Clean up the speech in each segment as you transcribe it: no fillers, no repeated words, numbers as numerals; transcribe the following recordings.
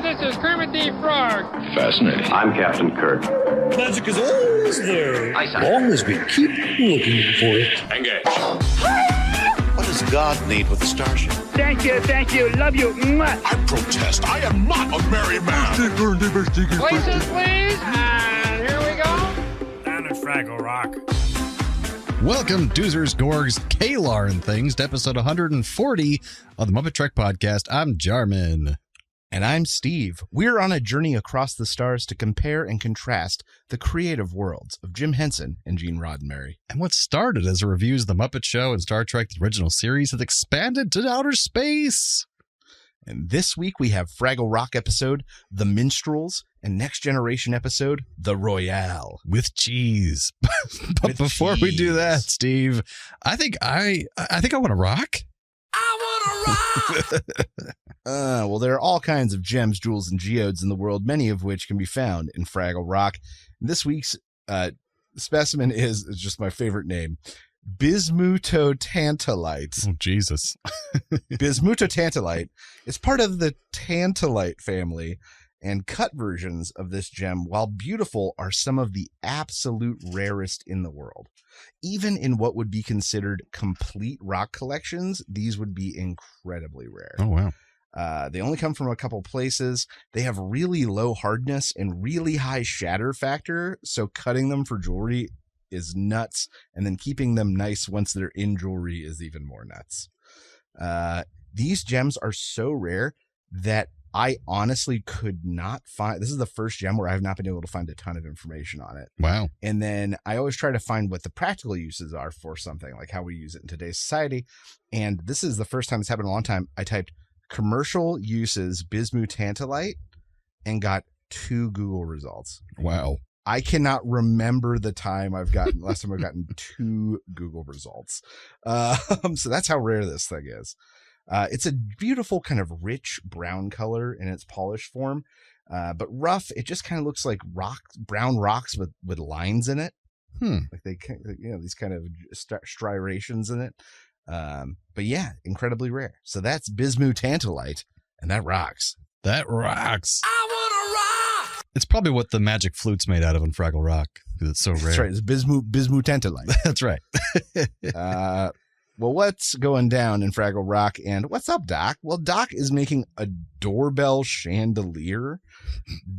this is Kermit the Frog. Fascinating. I'm Captain Kirk. Magic is always there, as long as we keep looking for it. Engage. What does God need with a starship? Thank you, love you. Mwah. I protest. I am not a married man. Places, please. And here we go. Down at Fraggle Rock. Welcome, Doozers, Gorgs, Kalar, and Things, to episode 140 of the MuppeTrek Podcast. I'm Jarman. And I'm Steve. We're on a journey across the stars to compare and contrast the creative worlds of Jim Henson and Gene Roddenberry. And what started as reviews of The Muppet Show and Star Trek, the original series, has expanded to outer space. And this week we have Fraggle Rock episode, The Minstrels, and Next Generation episode, The Royale. With cheese. But With before we do cheese. that, Steve, I think I want to rock. Well, there are all kinds of gems, jewels, and geodes in the world, many of which can be found in Fraggle Rock. This week's specimen is just my favorite name, Bismutotantalite. Oh, Jesus. Bismutotantalite is part of the tantalite family, and cut versions of this gem, while beautiful, are some of the absolute rarest in the world. Even in what would be considered complete rock collections, these would be incredibly rare. Oh, wow. They only come from a couple places. They have really low hardness and really high shatter factor, so cutting them for jewelry is nuts, and then keeping them nice once they're in jewelry is even more nuts. These gems are so rare that I honestly could not find. This is the first gem where I have not been able to find a ton of information on it. Wow. And then I always try to find what the practical uses are for something, like how we use it in today's society. And this is the first time it's happened in a long time. I typed commercial uses bismutantalite and got 2 Google results. Wow. I cannot remember the last time I've gotten 2 Google results. So that's how rare this thing is. It's a beautiful kind of rich brown color in its polished form, but rough. It just kind of looks like brown rocks with lines in it. Like these kind of striations in it. But yeah, incredibly rare. So that's bismutantalite, and that rocks. That rocks. I wanna rock! It's probably what the magic flute's made out of in Fraggle Rock, because it's so rare. That's right. It's bismutantalite. That's right. Well, what's going down in Fraggle Rock, and what's up, Doc? Well, Doc is making a doorbell chandelier,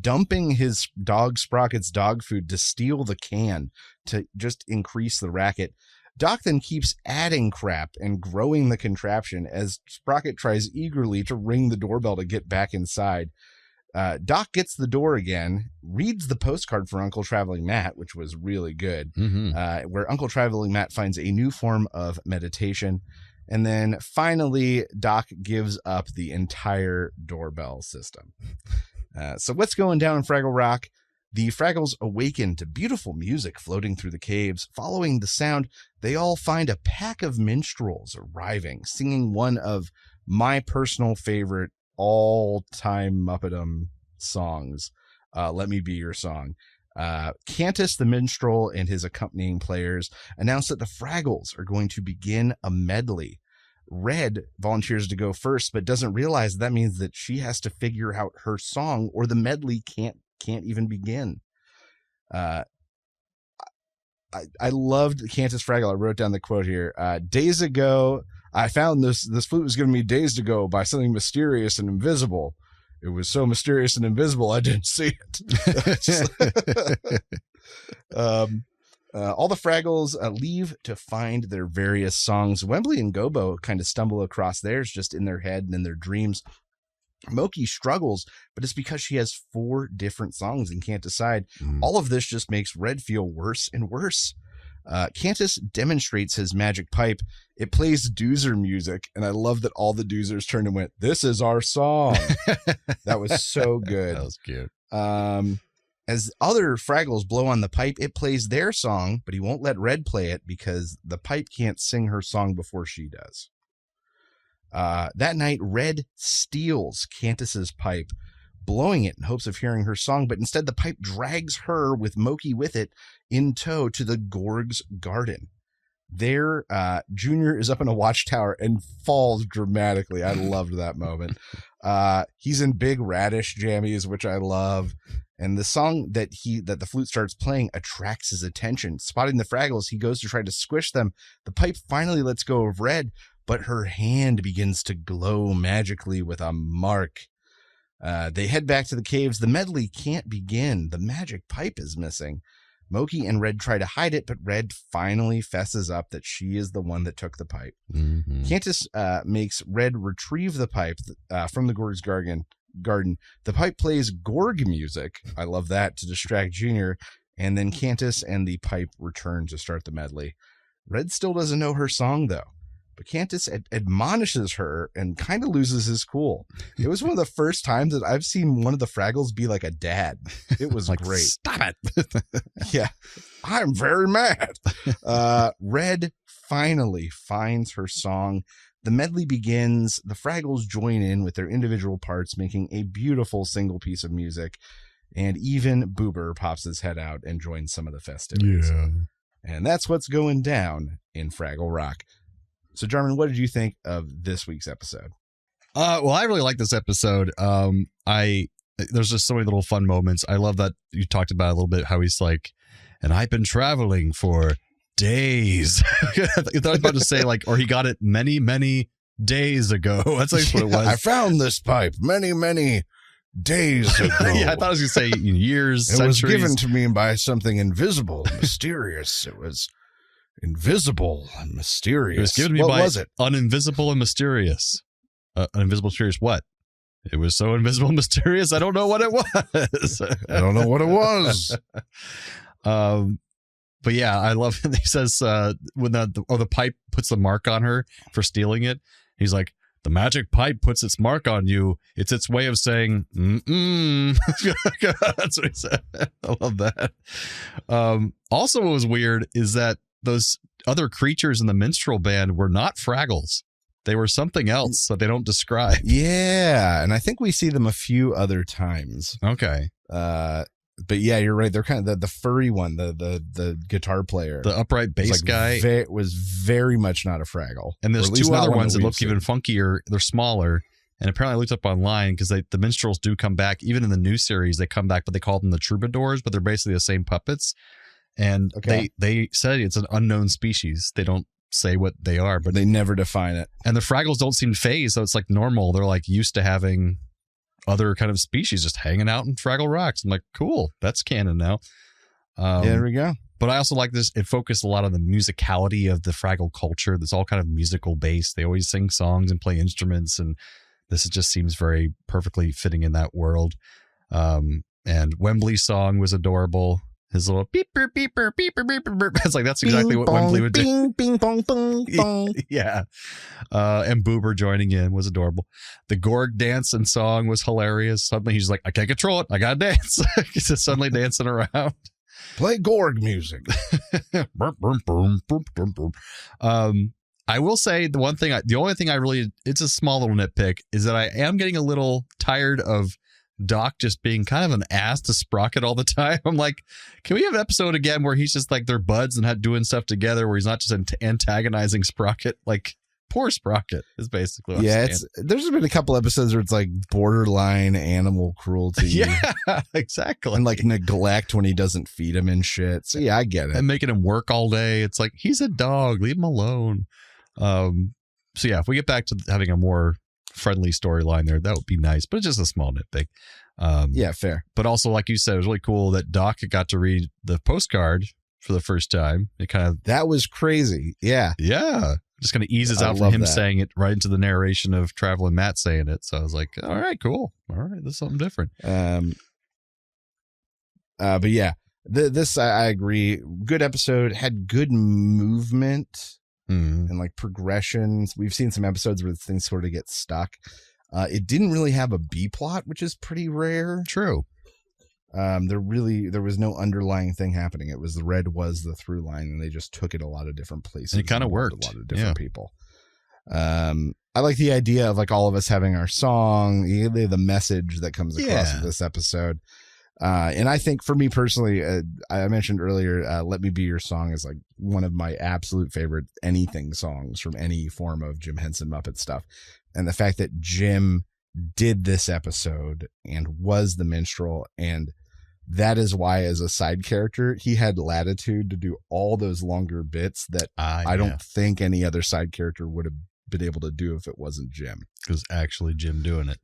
dumping his dog Sprocket's dog food to steal the can to just increase the racket. Doc then keeps adding crap and growing the contraption as Sprocket tries eagerly to ring the doorbell to get back inside. Doc gets the door again, reads the postcard for Uncle Traveling Matt, which was really good, where Uncle Traveling Matt finds a new form of meditation. And then finally, Doc gives up the entire doorbell system. So what's going down in Fraggle Rock? The Fraggles awaken to beautiful music floating through the caves. Following the sound, they all find a pack of minstrels arriving, singing one of my personal favorite all-time Muppetdom songs, Let Me Be Your Song. Cantus the Minstrel and his accompanying players announce that the Fraggles are going to begin a medley. Red volunteers to go first, but doesn't realize that means that she has to figure out her song, or the medley can't even begin. I loved Cantus Fraggle. I wrote down the quote here. Days ago, I found this flute was giving me days to go by something mysterious and invisible. It was so mysterious and invisible, I didn't see it. All the Fraggles leave to find their various songs. Wembley and Gobo kind of stumble across theirs just in their head and in their dreams. Moki struggles, but it's because she has 4 different songs and can't decide. All of this just makes Red feel worse and worse. Cantus demonstrates his magic pipe. It plays doozer music, and I love that all the doozers turned and went, "This is our song." That was so good. That was cute. As other Fraggles blow on the pipe, it plays their song, but he won't let Red play it because the pipe can't sing her song before she does. That night, Red steals Cantus's pipe, blowing it in hopes of hearing her song, but instead the pipe drags her, with Moki with it, in tow to the Gorg's garden. There, Junior is up in a watchtower and falls dramatically. I loved that moment. He's in big radish jammies, which I love. And the song that the flute starts playing attracts his attention. Spotting the Fraggles, he goes to try to squish them. The pipe finally lets go of Red, but her hand begins to glow magically with a mark. They head back to the caves. The medley can't begin. The magic pipe is missing. Moki and Red try to hide it, but Red finally fesses up that she is the one that took the pipe. Mm-hmm. Cantus makes Red retrieve the pipe from the Gorg's garden. The pipe plays Gorg music. I love that, to distract Junior. And then Cantus and the pipe return to start the medley. Red still doesn't know her song, though. But Cantus admonishes her and kind of loses his cool. It was one of the first times that I've seen one of the Fraggles be like a dad. It was like, great. Stop it. Yeah, I'm very mad. Red finally finds her song. The medley begins. The Fraggles join in with their individual parts, making a beautiful single piece of music. And even Boober pops his head out and joins some of the festivities. Yeah. And that's what's going down in Fraggle Rock. So, Jarman, what did you think of this week's episode? Well, I really like this episode. There's just so many little fun moments. I love that you talked about a little bit how he's like, and I've been traveling for days. I thought I was about to say like, or he got it many, many days ago. That's like what it was. I found this pipe many days ago. Yeah, I thought I was going to say years, it centuries. was given to me by something invisible, mysterious. It was invisible and mysterious. It was given to me what by was it? Uninvisible and mysterious. Uninvisible, mysterious what? It was so invisible and mysterious, I don't know what it was. I don't know what it was. But yeah, I love it. He says when the pipe puts the mark on her for stealing it. He's like, the magic pipe puts its mark on you. It's its way of saying, mm-mm. That's what he said. I love that. Also, what was weird is that those other creatures in the minstrel band were not Fraggles. They were something else that they don't describe. Yeah, and I think we see them a few other times. Okay. But yeah, you're right. They're kind of the furry one, the guitar player. The upright bass guy. Was very much not a Fraggle. And there's two other ones that look even funkier. They're smaller. And apparently I looked up online because the minstrels do come back. Even in the new series, they come back, but they call them the troubadours, but they're basically the same puppets. And they said it's an unknown species. They don't say what they are, but they never define it. And the Fraggles don't seem phased, so it's like normal. They're like used to having other kind of species just hanging out in Fraggle Rocks. I'm like, cool, that's canon now. There we go. But I also like this. It focused a lot on the musicality of the Fraggle culture. That's all kind of musical based. They always sing songs and play instruments, and this just seems very perfectly fitting in that world. And Wembley's song was adorable. His little beeper, beeper, beeper, beeper, beeper. It's like, that's exactly what Wembley would do. Bing, bing, bong, bong, bong. Yeah. And Boober joining in was adorable. The Gorg dance and song was hilarious. Suddenly he's like, I can't control it. I got to dance. He's just suddenly dancing around. Play Gorg music. I will say the only thing I really, it's a small little nitpick, is that I am getting a little tired of Doc just being kind of an ass to Sprocket all the time. I'm like, can we have an episode again where he's just like they're buds and doing stuff together, where he's not just antagonizing Sprocket? Like, poor Sprocket is basically what I'm saying. There's been a couple episodes where it's like borderline animal cruelty. Yeah, exactly. And like neglect when he doesn't feed him and shit. So yeah, I get it. And making him work all day. It's like, he's a dog, leave him alone. So yeah, if we get back to having a more friendly storyline there, that would be nice, but it's just a small nitpick. Yeah, fair. But also, like you said, it was really cool that Doc got to read the postcard for the first time. That was crazy. Yeah. Just kind of eases out from him saying it right into the narration of Travel and Matt saying it. So I was like, all right, cool. All right, this is something different. But yeah, this I agree. Good episode, had good movement. And like progressions. We've seen some episodes where things sort of get stuck. It didn't really have a B plot, which is pretty rare. True. There was no underlying thing happening. It was the Red was the through line, and they just took it a lot of different places. And it kind of worked. A lot of different people. I like the idea of like all of us having our song, the message that comes across with this episode. And I think for me personally, I mentioned earlier, Let Me Be Your Song is like one of my absolute favorite anything songs from any form of Jim Henson Muppet stuff. And the fact that Jim did this episode and was the minstrel, and that is why, as a side character, he had latitude to do all those longer bits that I don't think any other side character would have been able to do if it wasn't Jim. It was actually Jim doing it.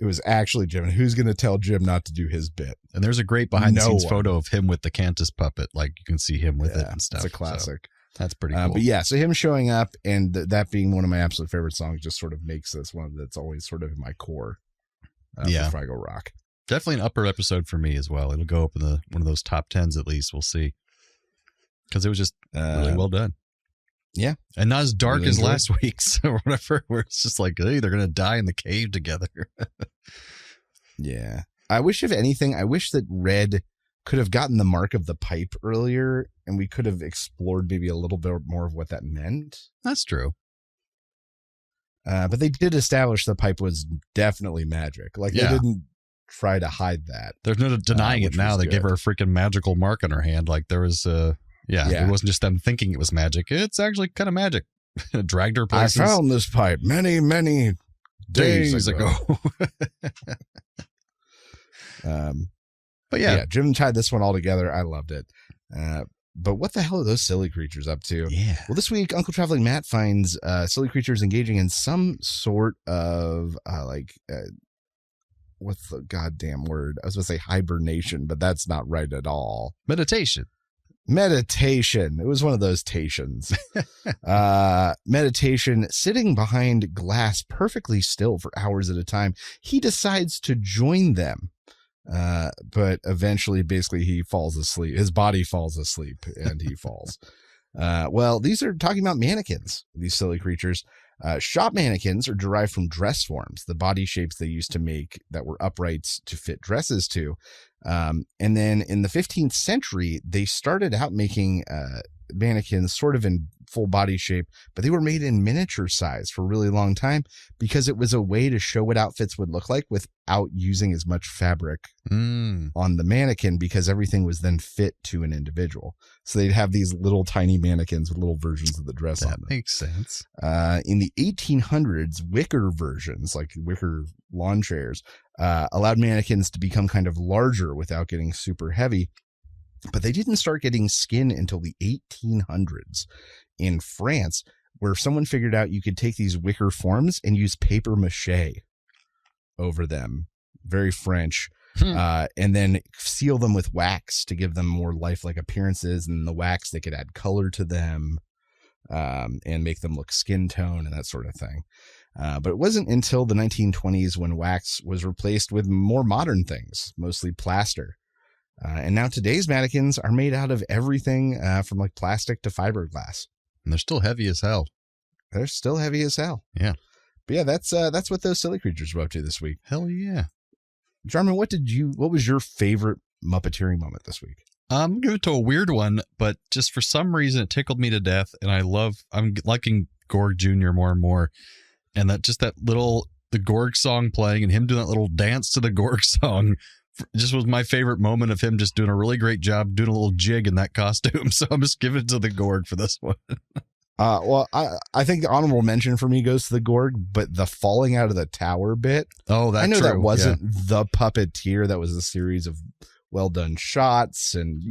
It was actually Jim. And who's going to tell Jim not to do his bit? And there's a great behind-the-scenes photo of him with the Cantus puppet. Like, you can see him with it and stuff. It's a classic. So that's pretty cool. But yeah, so him showing up and that being one of my absolute favorite songs just sort of makes this one that's always sort of in my core for Fraggle Rock. Definitely an upper episode for me as well. It'll go up in one of those top 10s at least. We'll see. Because it was just really well done. Yeah. And not as dark as last week's or whatever, where it's just like, hey, they're going to die in the cave together. Yeah. I wish, if anything, that Red could have gotten the mark of the pipe earlier and we could have explored maybe a little bit more of what that meant. That's true. But they did establish the pipe was definitely magic. Like, they didn't try to hide that. There's no denying it now. They gave her a freaking magical mark on her hand. Like, there was, it wasn't just them thinking it was magic. It's actually kind of magic. It dragged her places. I found this pipe many, many days ago. But yeah, Jim tied this one all together. I loved it. But what the hell are those silly creatures up to? Yeah. Well, this week, Uncle Traveling Matt finds silly creatures engaging in some sort of what's the goddamn word? I was going to say hibernation, but that's not right at all. Meditation. It was one of those tations. Meditation, sitting behind glass perfectly still for hours at a time. He decides to join them. But eventually, basically, he falls asleep. His body falls asleep and he falls. Well, these are talking about mannequins, these silly creatures. Shop mannequins are derived from dress forms, the body shapes they used to make that were uprights to fit dresses to. And then in the 15th century, they started out making mannequins sort of in full body shape, but they were made in miniature size for a really long time because it was a way to show what outfits would look like without using as much fabric on the mannequin, because everything was then fit to an individual. So they'd have these little tiny mannequins with little versions of the dress on them. That makes sense. In the 1800s, wicker versions, like wicker lawn chairs, allowed mannequins to become kind of larger without getting super heavy. But they didn't start getting skin until the 1800s in France, where someone figured out you could take these wicker forms and use paper mache over them. Very French. And then seal them with wax to give them more lifelike appearances. And the wax, they could add color to them and make them look skin tone and that sort of thing. But it wasn't until the 1920s when wax was replaced with more modern things, mostly plaster. And now today's mannequins are made out of everything from like plastic to fiberglass. And they're still heavy as hell. Yeah. But yeah, that's what those silly creatures were up to this week. Hell yeah. Jarman, what was your favorite Muppeteering moment this week? I'm going to give it to a weird one, but just for some reason it tickled me to death. And I'm liking Gorg Jr. more and more. And the Gorg song playing and him doing that little dance to the Gorg song just was my favorite moment of him just doing a really great job doing a little jig in that costume. So I'm just giving it to the Gorg for this one. Well, I think the honorable mention for me goes to the Gorg, but the falling out of the tower bit. Oh, that's I know true. That wasn't the puppeteer. That was a series of well done shots and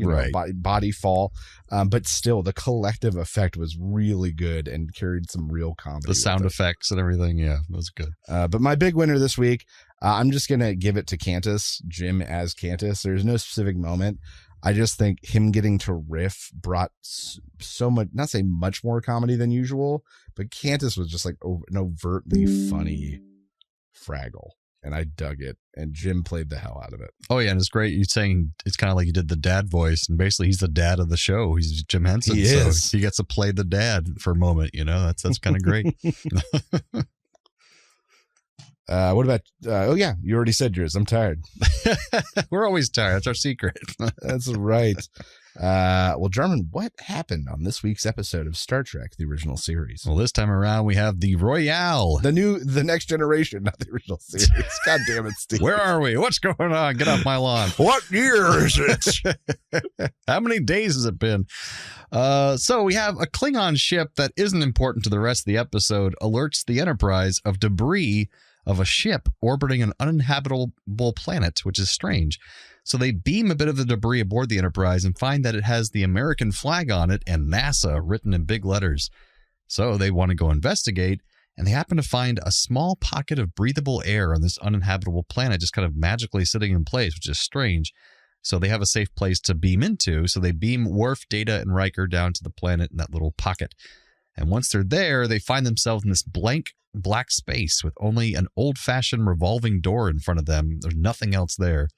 body fall. But still, the collective effect was really good and carried some real comedy. The sound effects and everything. Yeah, that was good. But my big winner this week, I'm just going to give it to Cantus, Jim as Cantus. There's no specific moment. I just think him getting to riff brought so much, not say much more comedy than usual, but Cantus was just like an overtly funny Fraggle. And I dug it. And Jim played the hell out of it. Oh, yeah. And it's great. You're saying it's kind of like you did the dad voice. And basically, he's the dad of the show. He's Jim Henson. He is. So he gets to play the dad for a moment. That's kind of great. What about, you already said yours. I'm tired. We're always tired. That's our secret. That's right. Well, Jarman, what happened on this week's episode of Star Trek, the original series? Well, this time around, we have the Royale. The next generation, not the original series. God damn it, Steve. Where are we? What's going on? Get off my lawn. What year is it? How many days has it been? So we have a Klingon ship that isn't important to the rest of the episode alerts the Enterprise of debris of a ship orbiting an uninhabitable planet, which is strange. So they beam a bit of the debris aboard the Enterprise and find that it has the American flag on it and NASA written in big letters. So they want to go investigate, and they happen to find a small pocket of breathable air on this uninhabitable planet just kind of magically sitting in place, which is strange. So they have a safe place to beam into. So they beam Worf, Data, and Riker down to the planet in that little pocket. And once they're there, they find themselves in this blank black space with only an old-fashioned revolving door in front of them. There's nothing else there.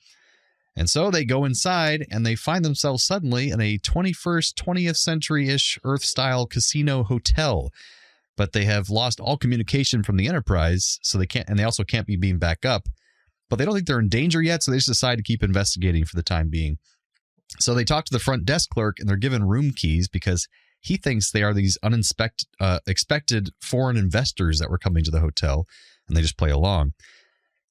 And so they go inside, and they find themselves suddenly in a 20th century-ish Earth-style casino hotel. But they have lost all communication from the Enterprise, so they can't, and they also can't be beamed back up. But they don't think they're in danger yet, so they just decide to keep investigating for the time being. So they talk to the front desk clerk, and they're given room keys because he thinks they are these expected foreign investors that were coming to the hotel, and they just play along.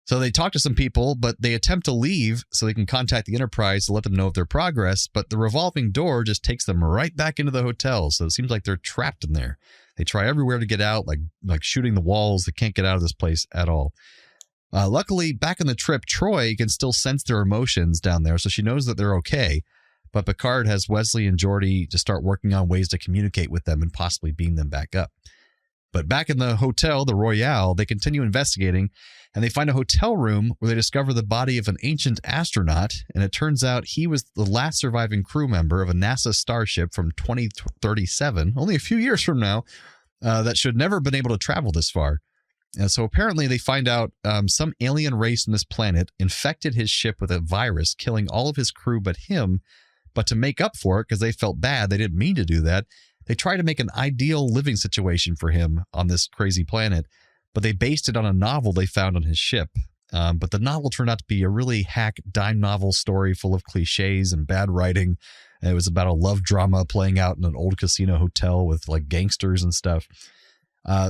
So they talk to some people, but they attempt to leave so they can contact the Enterprise to let them know of their progress, but the revolving door just takes them right back into the hotel, so it seems like they're trapped in there. They try everywhere to get out, like shooting the walls. They can't get out of this place at all. Luckily, back on the trip, Troy can still sense their emotions down there, so she knows that they're okay. But Picard has Wesley and Geordi to start working on ways to communicate with them and possibly beam them back up. But back in the hotel, the Royale, they continue investigating, and they find a hotel room where they discover the body of an ancient astronaut, and it turns out he was the last surviving crew member of a NASA starship from 2037, only a few years from now, that should never have been able to travel this far. And so apparently they find out some alien race on this planet infected his ship with a virus, killing all of his crew but him. But to make up for it, because they felt bad, they didn't mean to do that, they try to make an ideal living situation for him on this crazy planet, but they based it on a novel they found on his ship. But the novel turned out to be a really hack dime novel story full of cliches and bad writing. And it was about a love drama playing out in an old casino hotel with like gangsters and stuff.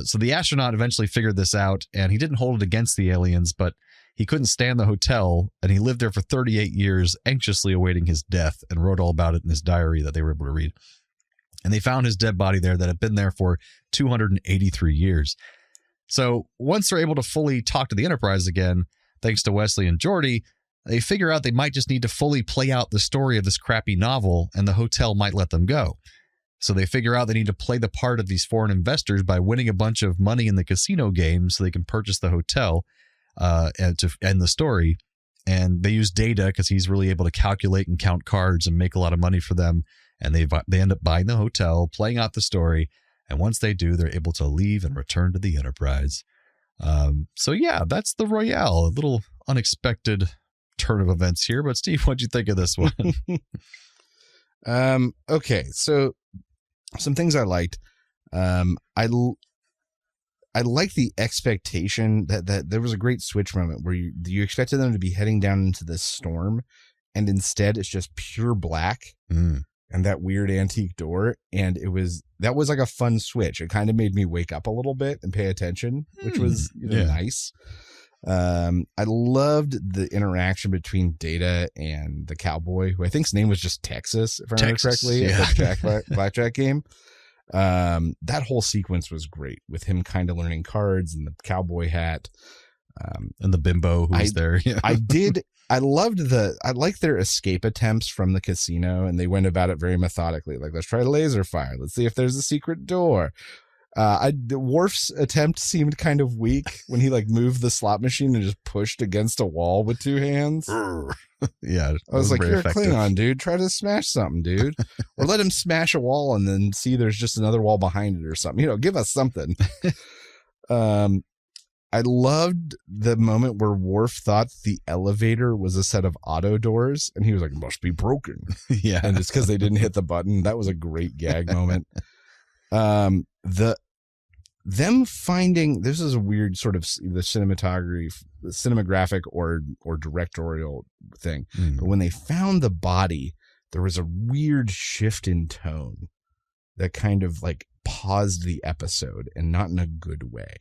So the astronaut eventually figured this out, and he didn't hold it against the aliens, but he couldn't stand the hotel, and he lived there for 38 years, anxiously awaiting his death, and wrote all about it in his diary that they were able to read. And they found his dead body there that had been there for 283 years. So once they're able to fully talk to the Enterprise again, thanks to Wesley and Geordi, they figure out they might just need to fully play out the story of this crappy novel, and the hotel might let them go. So they figure out they need to play the part of these foreign investors by winning a bunch of money in the casino game so they can purchase the hotel and to end the story. And they use Data because he's really able to calculate and count cards and make a lot of money for them. And they end up buying the hotel, playing out the story. And once they do, they're able to leave and return to the Enterprise. So yeah, that's the Royale. A little unexpected turn of events here. But Steve, what'd you think of this one? Okay, so some things I liked. I like the expectation that there was a great switch moment where you expected them to be heading down into this storm, and instead it's just pure black and that weird antique door. And that was like a fun switch. It kind of made me wake up a little bit and pay attention, which was nice. I loved the interaction between Data and the cowboy, who I think's name was just Texas, if I remember correctly, in the blackjack game. That whole sequence was great, with him kind of learning cards and the cowboy hat, and the bimbo who's there. Yeah. I liked their escape attempts from the casino, and they went about it very methodically. Like, let's try laser fire. Let's see if there's a secret door. Worf's attempt seemed kind of weak when he like moved the slot machine and just pushed against a wall with two hands. Yeah, I was like, you're effective. A Klingon, dude. Try to smash something, dude. Or let him smash a wall and then see there's just another wall behind it or something. Give us something. I loved the moment where Worf thought the elevator was a set of auto doors, and he was like, it must be broken. Yeah. And it's because they didn't hit the button. That was a great gag moment. Them finding, this is a weird sort of the cinematographic or directorial thing, but when they found the body, there was a weird shift in tone that kind of like paused the episode, and not in a good way.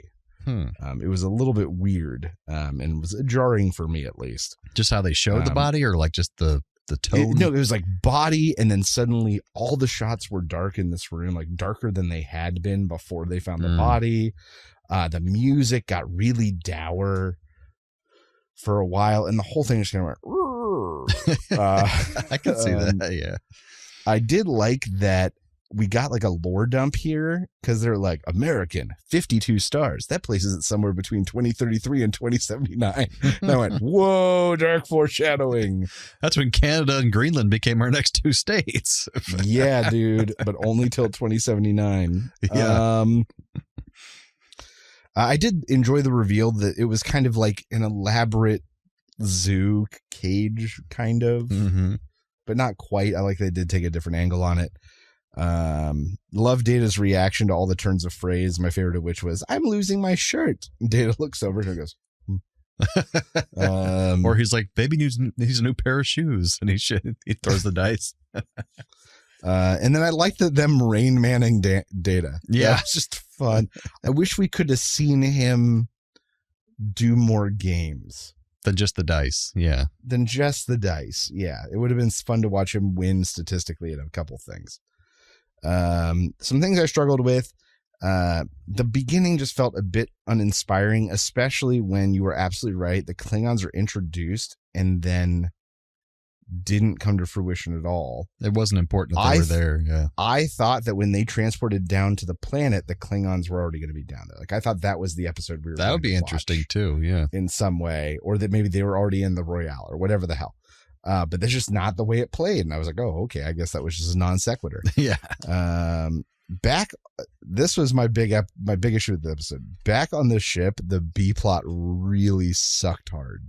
It was a little bit weird, and was jarring for me, at least. Just how they showed the body, or like just the tone? It was like body, and then suddenly all the shots were dark in this room, like darker than they had been before they found the body. The music got really dour for a while, and the whole thing just kind of went. I can see that. Yeah, I did like that we got like a lore dump here because they're like American 52 stars. That places it somewhere between 2033 and 2079. And I went, whoa, dark foreshadowing. That's when Canada and Greenland became our next two states. Yeah, dude, but only till 2079. Yeah. I did enjoy the reveal that it was kind of like an elaborate zoo cage, kind of, but not quite. I like they did take a different angle on it. Love Data's reaction to all the turns of phrase, my favorite of which was, I'm losing my shirt. And Data looks over and goes, or he's like, baby needs a new pair of shoes, and he throws the dice. And then I like them Rain Manning Data. Yeah, it's just fun. I wish we could have seen him do more games than just the dice. Yeah, it would have been fun to watch him win statistically at a couple things. Some things I struggled with. The beginning just felt a bit uninspiring, especially when you were absolutely right. The Klingons are introduced and then didn't come to fruition at all. It wasn't important that they were there. Yeah, I thought that when they transported down to the planet, the Klingons were already going to be down there. Like, I thought that was the episode we were. That would be interesting too. Yeah, in some way, or that maybe they were already in the Royale or whatever the hell. But that's just not the way it played. And I was like, oh, okay, I guess that was just a non sequitur. Yeah. This was my big issue with the episode. Back on the ship, the B plot really sucked hard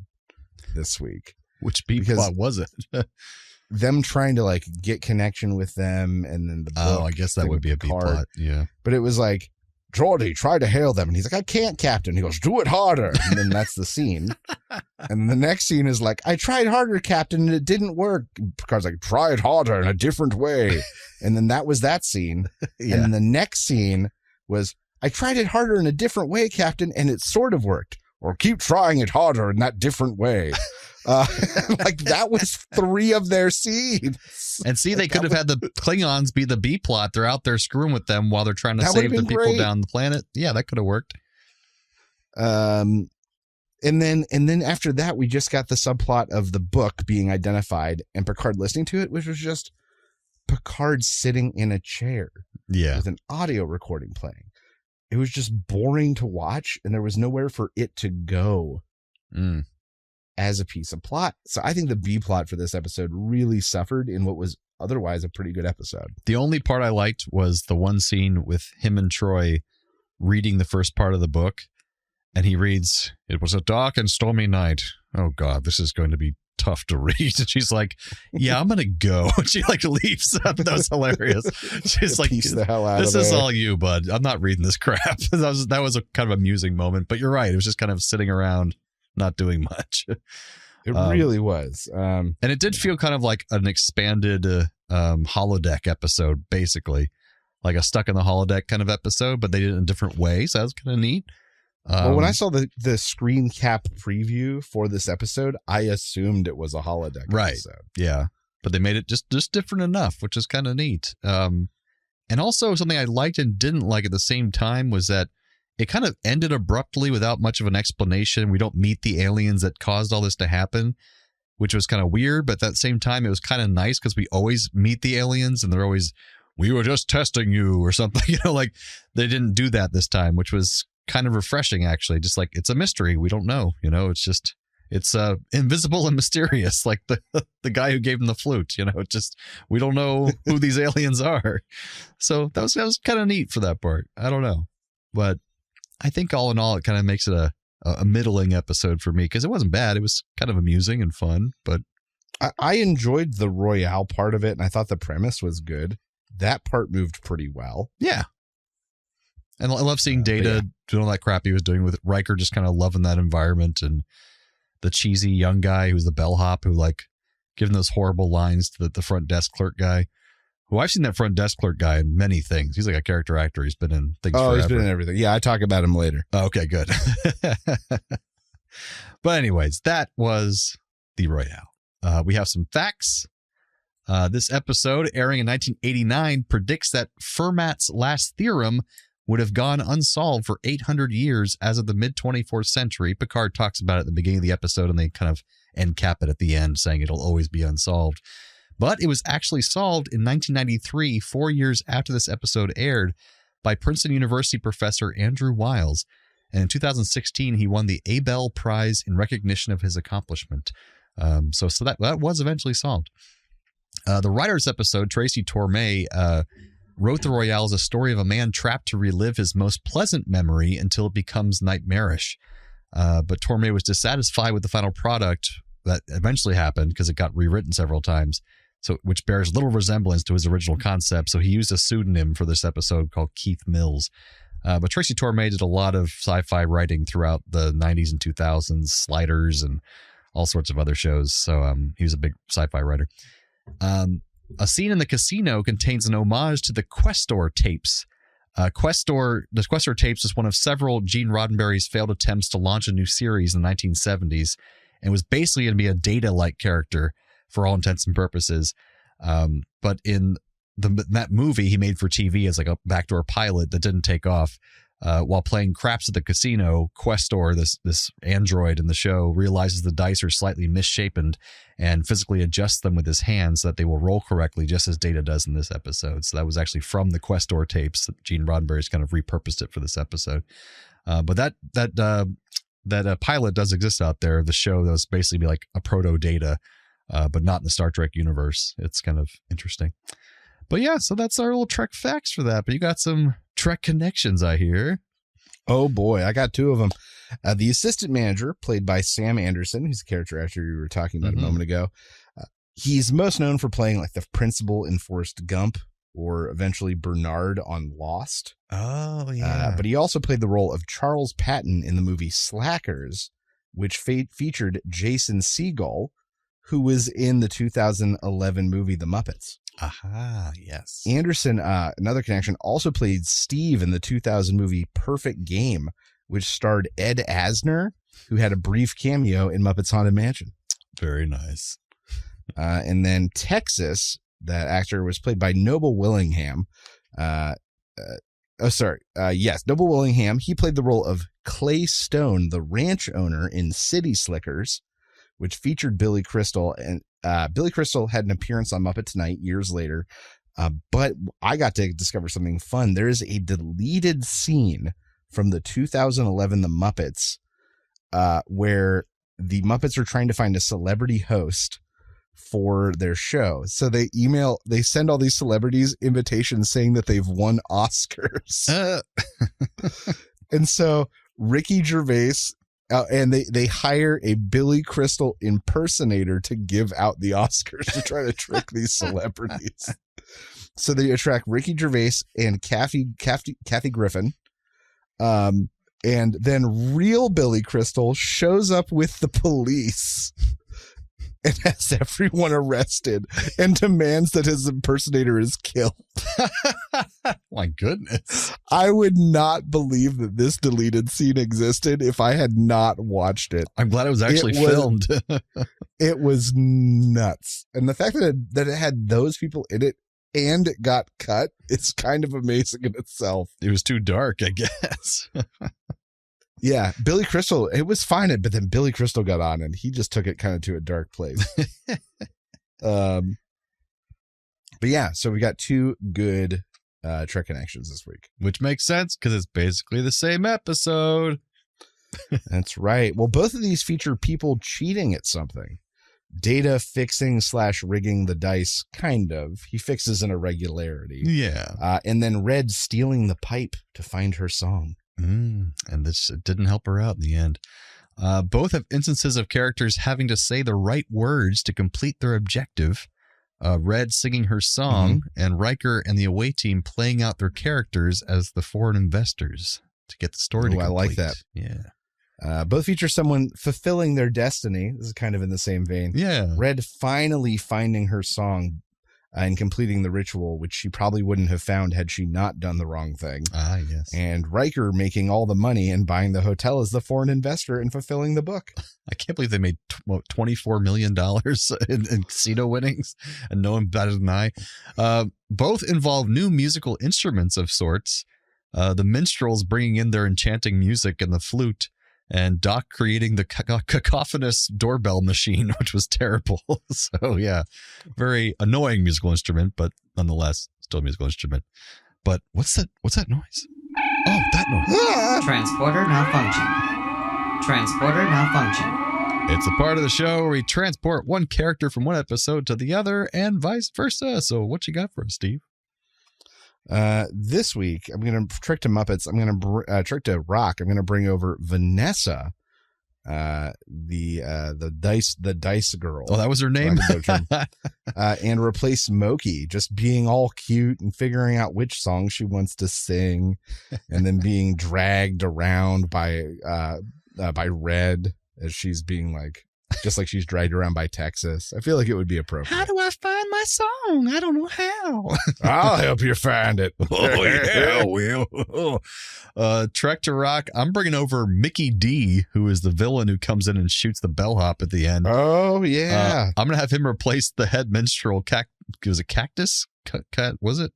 this week. Which B plot was it? Them trying to like get connection with them, and then the book. Oh, I guess that would be a B plot. Yeah. But it was like, Geordi, try to hail them. And he's like, I can't, Captain. He goes, do it harder. And then that's the scene. And the next scene is like, I tried harder, Captain, and it didn't work. Picard's like, try it harder in a different way. And then that was that scene. Yeah. And then the next scene was, I tried it harder in a different way, Captain, and it sort of worked. Or keep trying it harder in that different way. Like, that was 3 of their scenes. And see, they could have had the Klingons be the B plot. They're out there screwing with them while they're trying to save the people down the planet. Yeah, that could have worked. And then after that, we just got the subplot of the book being identified and Picard listening to it, which was just Picard sitting in a chair. Yeah, with an audio recording playing. It was just boring to watch, and there was nowhere for it to go as a piece of plot. So I think the B plot for this episode really suffered in what was otherwise a pretty good episode. The only part I liked was the one scene with him and Troy reading the first part of the book, and he reads, "It was a dark and stormy night. Oh God, this is going to be tough to read." And she's like, yeah, I'm gonna go. She like leaves. That was hilarious. She's like, the hell out this of is there. all you, bud. I'm not reading this crap. That was a kind of amusing moment, but you're right, it was just kind of sitting around not doing much. It really was. And it did feel kind of like an expanded holodeck episode, basically like a stuck in the holodeck kind of episode, but they did it in a different way, so that was kind of neat. Well, when I saw the screen cap preview for this episode, I assumed it was a holodeck episode. Yeah, but they made it just different enough, which is kind of neat. And also something I liked and didn't like at the same time was that it kind of ended abruptly without much of an explanation. We don't meet the aliens that caused all this to happen, which was kind of weird. But at the same time, it was kind of nice because we always meet the aliens and they're always, we were just testing you or something. You know, like they didn't do that this time, which was kind of refreshing, actually. Just like, it's a mystery, we don't know, you know, it's invisible and mysterious, like the guy who gave him the flute, you know. It's just, we don't know who these aliens are. So that was kind of neat for that part. I don't know, but I think all in all it kind of makes it a middling episode for me, because it wasn't bad. It was kind of amusing and fun, but I enjoyed the Royale part of it, and I thought the premise was good. That part moved pretty well. Yeah. And I love seeing Data doing all that crap he was doing with Riker, just kind of loving that environment, and the cheesy young guy who's the bellhop who like giving those horrible lines to the front desk clerk guy, who I've seen that front desk clerk guy in many things. He's like a character actor. He's been in things forever. He's been in everything. Yeah, I talk about him later. Okay, good. But anyways, that was the Royale. We have some facts. This episode, airing in 1989, predicts that Fermat's last theorem would have gone unsolved for 800 years as of the mid-24th century. Picard talks about it at the beginning of the episode, and they kind of end cap it at the end, saying it'll always be unsolved. But it was actually solved in 1993, 4 years after this episode aired, by Princeton University professor Andrew Wiles. And in 2016, he won the Abel Prize in recognition of his accomplishment. So that was eventually solved. The writer of this episode, Tracy Torme, wrote the Royale as a story of a man trapped to relive his most pleasant memory until it becomes nightmarish. But Torme was dissatisfied with the final product that eventually happened because it got rewritten several times, which bears little resemblance to his original concept. So he used a pseudonym for this episode called Keith Mills. But Tracy Torme did a lot of sci-fi writing throughout the 90s and 2000s, Sliders and all sorts of other shows. So he was a big sci-fi writer. A scene in the casino contains an homage to the Questor tapes. The Questor tapes is one of several Gene Roddenberry's failed attempts to launch a new series in the 1970s, and was basically going to be a Data-like character for all intents and purposes. But in that movie he made for TV as like a backdoor pilot that didn't take off, while playing craps at the casino, Questor, this android in the show, realizes the dice are slightly misshapen and physically adjusts them with his hands so that they will roll correctly, just as Data does in this episode. So that was actually from the Questor tapes. Gene Roddenberry's kind of repurposed it for this episode. But that pilot does exist out there. The show that was basically like a proto Data, but not in the Star Trek universe. It's kind of interesting. But yeah, so that's our little Trek facts for that. But you got some Trek connections, I hear. Oh boy, I got two of them. The assistant manager, played by Sam Anderson, who's the character actor you were talking about a moment ago. He's most known for playing like the principal in Forrest Gump, or eventually Bernard on Lost. Oh, yeah. But he also played the role of Charles Patton in the movie Slackers, which featured Jason Segel, who was in the 2011 movie The Muppets. Aha, yes. Anderson, another connection, also played Steve in the 2000 movie Perfect Game, which starred Ed Asner, who had a brief cameo in Muppets Haunted Mansion. Very nice. And then Texas, that actor was played by Noble Willingham. Noble Willingham. He played the role of Clay Stone, the ranch owner in City Slickers, which featured Billy Crystal. And Billy Crystal had an appearance on Muppet Tonight years later. But I got to discover something fun. There is a deleted scene from the 2011 The Muppets where the Muppets are trying to find a celebrity host for their show. So they send all these celebrities invitations saying that they've won Oscars. And so Ricky Gervais, and they hire a Billy Crystal impersonator to give out the Oscars to try to trick these celebrities. So they attract Ricky Gervais and Kathy Griffin. And then real Billy Crystal shows up with the police and has everyone arrested and demands that his impersonator is killed. My goodness. I would not believe that this deleted scene existed if I had not watched it. I'm glad it was actually filmed. It was nuts. And the fact that it had those people in it and it got cut, it's kind of amazing in itself. It was too dark, I guess. Yeah, Billy Crystal, it was fine, but then Billy Crystal got on and he just took it kind of to a dark place. But yeah, so we got two good Trek connections this week. Which makes sense because it's basically the same episode. That's right. Well, both of these feature people cheating at something. Data fixing / rigging the dice, kind of. He fixes an irregularity. Yeah. And then Red stealing the pipe to find her song. And this didn't help her out in the end. Both have instances of characters having to say the right words to complete their objective. Red singing her song, and Riker and the away team playing out their characters as the foreign investors to get the story to complete. I like that. Yeah. Both feature someone fulfilling their destiny. This is kind of in the same vein. Yeah. Red finally finding her song and completing the ritual, which she probably wouldn't have found had she not done the wrong thing. Ah, yes. And Riker making all the money and buying the hotel as the foreign investor and fulfilling the book. I can't believe they made $24 million in casino winnings, and no one better than I. Both involve new musical instruments of sorts. The Minstrels bringing in their enchanting music and the flute, and Doc creating the cacophonous doorbell machine, which was terrible. So yeah, very annoying musical instrument, but nonetheless, still a musical instrument. But what's that noise? Oh, that noise. Transporter malfunction. Transporter malfunction. It's a part of the show where we transport one character from one episode to the other and vice versa. So what you got for us, Steve? This week, I'm going to trick to Muppets. I'm going to trick to Rock. I'm going to bring over Vanessa, the dice girl. Oh, that was her name. And replace Moki, just being all cute and figuring out which song she wants to sing, and then being dragged around by Red as she's being like. Just like she's dragged around by Texas. I feel like it would be appropriate. How do I find my song? I don't know how. I'll help you find it. Oh, yeah, well. Trek to Rock, I'm bringing over Mickey D, who is the villain who comes in and shoots the bellhop at the end. Oh, yeah. I'm going to have him replace the head minstrel. Was it Cactus? Was it?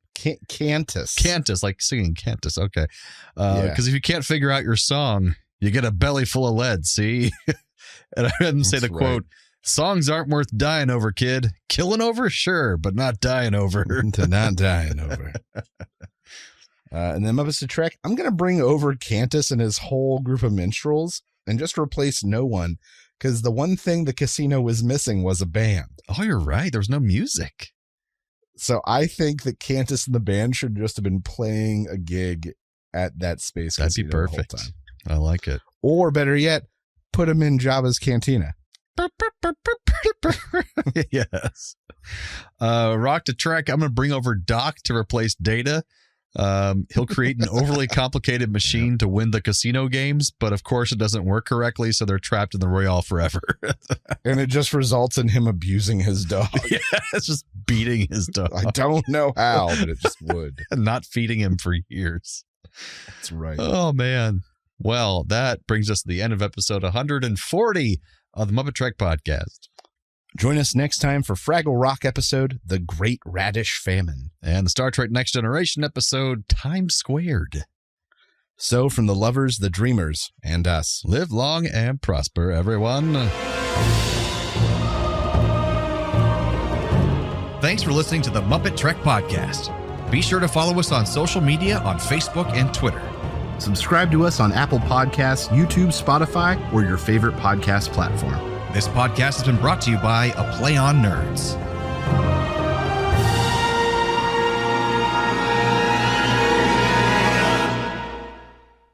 Cantus. Cantus, like singing Cantus. Okay. Because if you can't figure out your song, you get a belly full of lead, see? And I had him say the quote, songs aren't worth dying over, kid. Killing over? Sure, but not dying over. Not dying over. And then Muppets to Trek, I'm going to bring over Cantus and his whole group of minstrels and just replace no one, because the one thing the casino was missing was a band. Oh, you're right. There was no music. So I think that Cantus and the band should just have been playing a gig at that space. That'd be perfect. The whole time. I like it. Or better yet, put him in Jabba's cantina. Yes. Rock to Trek, I'm going to bring over Doc to replace Data. He'll create an overly complicated machine to win the casino games, but of course it doesn't work correctly, so they're trapped in the Royale forever. And it just results in him abusing his dog. Yeah, it's just beating his dog. I don't know how, but it just would. And not feeding him for years. That's right. Oh, man. Well, that brings us to the end of episode 140 of the MuppeTrek Podcast. Join us next time for Fraggle Rock episode, The Great Radish Famine. And the Star Trek Next Generation episode, Time Squared. So from the lovers, the dreamers, and us. Live long and prosper, everyone. Thanks for listening to the MuppeTrek Podcast. Be sure to follow us on social media on Facebook and Twitter. Subscribe to us on Apple Podcasts, YouTube, Spotify, or your favorite podcast platform. This podcast has been brought to you by A Play on Nerds.